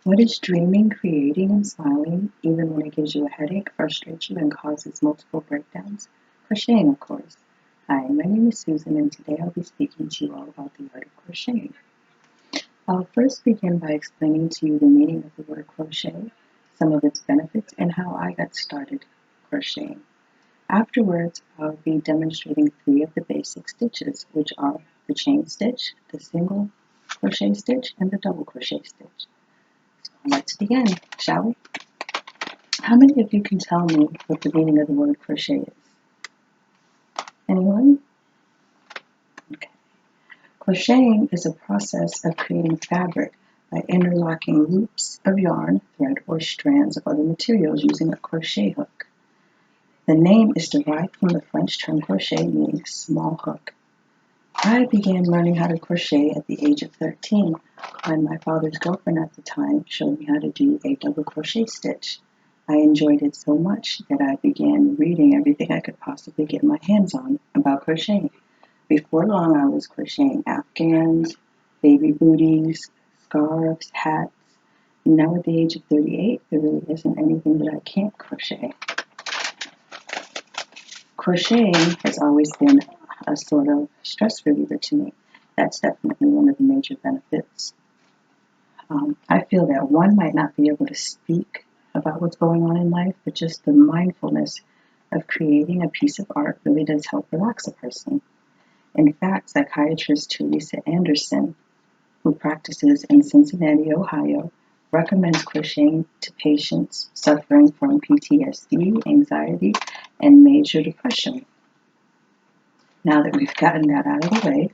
What is dreaming, creating, and smiling, even when it gives you a headache, frustrates you, and causes multiple breakdowns? Crocheting, of course. Hi, my name is Susan, and today I'll be speaking to you all about the art of crocheting. I'll first begin by explaining to you the meaning of the word crochet, some of its benefits, and how I got started crocheting. Afterwards, I'll be demonstrating 3 of the basic stitches, which are the chain stitch, the single crochet stitch, and the double crochet stitch. Let's begin, shall we? How many of you can tell me what the meaning of the word crochet is? Anyone? Okay. Crocheting is a process of creating fabric by interlocking loops of yarn, thread, or strands of other materials using a crochet hook. The name is derived from the French term crochet, meaning small hook. I began learning how to crochet at the age of 13 when my father's girlfriend at the time showed me how to do a double crochet stitch. I enjoyed it so much that I began reading everything I could possibly get my hands on about crocheting. Before long, I was crocheting afghans, baby booties, scarves, hats. Now at the age of 38, there really isn't anything that I can't crochet. Crocheting has always been a sort of stress reliever to me. That's definitely one of the major benefits. I feel that one might not be able to speak about what's going on in life, but just the mindfulness of creating a piece of art really does help relax a person. In fact, psychiatrist Teresa Anderson, who practices in Cincinnati, Ohio, recommends crocheting to patients suffering from PTSD, anxiety, and major depression. Now that we've gotten that out of the way,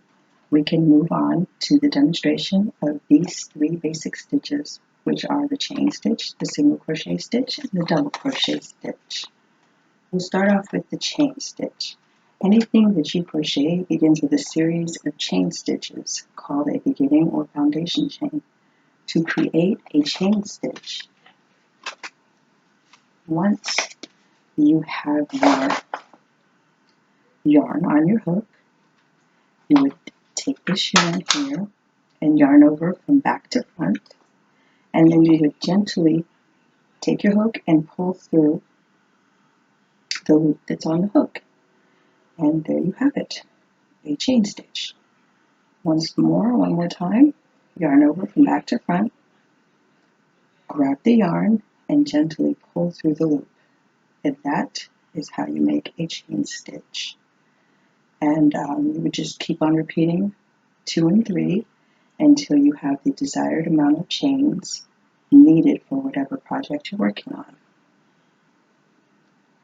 we can move on to the demonstration of these 3 basic stitches, which are the chain stitch, the single crochet stitch, and the double crochet stitch. We'll start off with the chain stitch. Anything that you crochet begins with a series of chain stitches called a beginning or foundation chain. To create a chain stitch, once you have your yarn on your hook, you would take this yarn here and yarn over from back to front, and then you would gently take your hook and pull through the loop that's on the hook. And there you have it, a chain stitch. One more time, yarn over from back to front, grab the yarn, and gently pull through the loop. And that is how you make a chain stitch. And you would just keep on repeating 2 and 3 until you have the desired amount of chains needed for whatever project you're working on.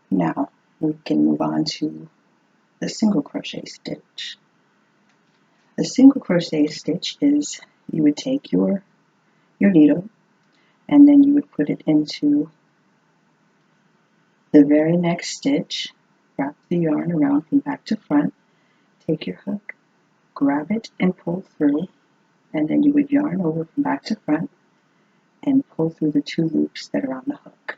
Now we can move on to the single crochet stitch. The single crochet stitch is you would take your needle and then you would put it into the very next stitch, wrap the yarn around from back to front, take your hook, grab it and pull through, and then you would yarn over from back to front and pull through the 2 loops that are on the hook,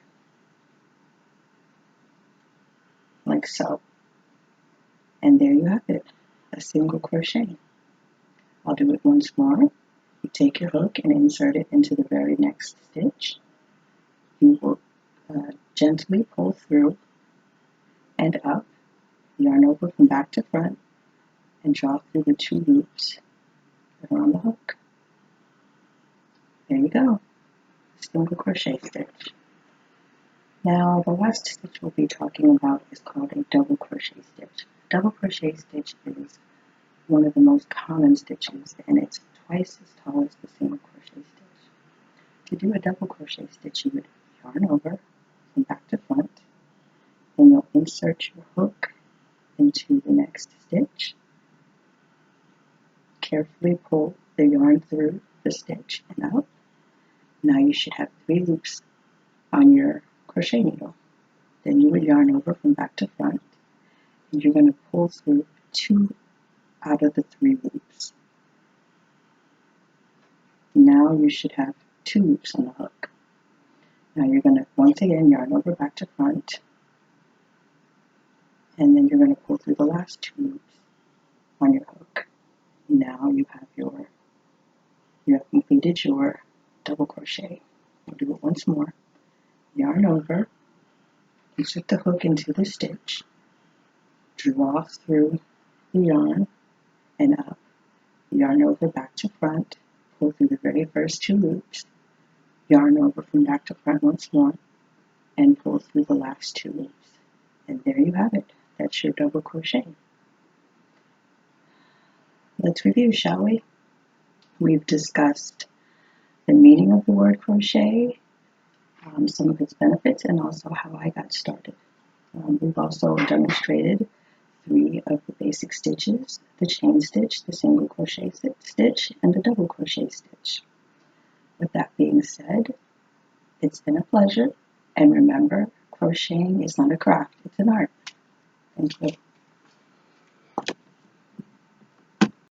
like so. And there you have it, a single crochet. I'll do it once more. You take your hook and insert it into the very next stitch. You will gently pull through and up, yarn over from back to front, and draw through the 2 loops that are on the hook. There you go, single crochet stitch. Now the last stitch we'll be talking about is called a double crochet stitch. Double crochet stitch is one of the most common stitches, and it's twice as tall as the single crochet stitch. To do a double crochet stitch, you would yarn over from back to front, then you'll insert your hook into the next stitch, carefully pull the yarn through the stitch and out. Now you should have 3 loops on your crochet needle. Then you would yarn over from back to front, and you're going to pull through 2 out of the 3 loops. Now you should have 2 loops on the hook. Now you're going to once again yarn over back to front, and then you're going to pull through the last 2 loops on your hook. Now you have completed your double crochet. We'll do it once more. Yarn over, insert the hook into the stitch, draw through the yarn and up, yarn over back to front, pull through the very first 2 loops, yarn over from back to front once more, and pull through the last 2 loops. And there you have it. That's your double crochet. Let's review, shall we? We've discussed the meaning of the word crochet, some of its benefits, and also how I got started. We've also demonstrated 3 of the basic stitches: the chain stitch, the single crochet stitch, and the double crochet stitch. With that being said, it's been a pleasure, and remember, crocheting is not a craft, it's an art. Thank you.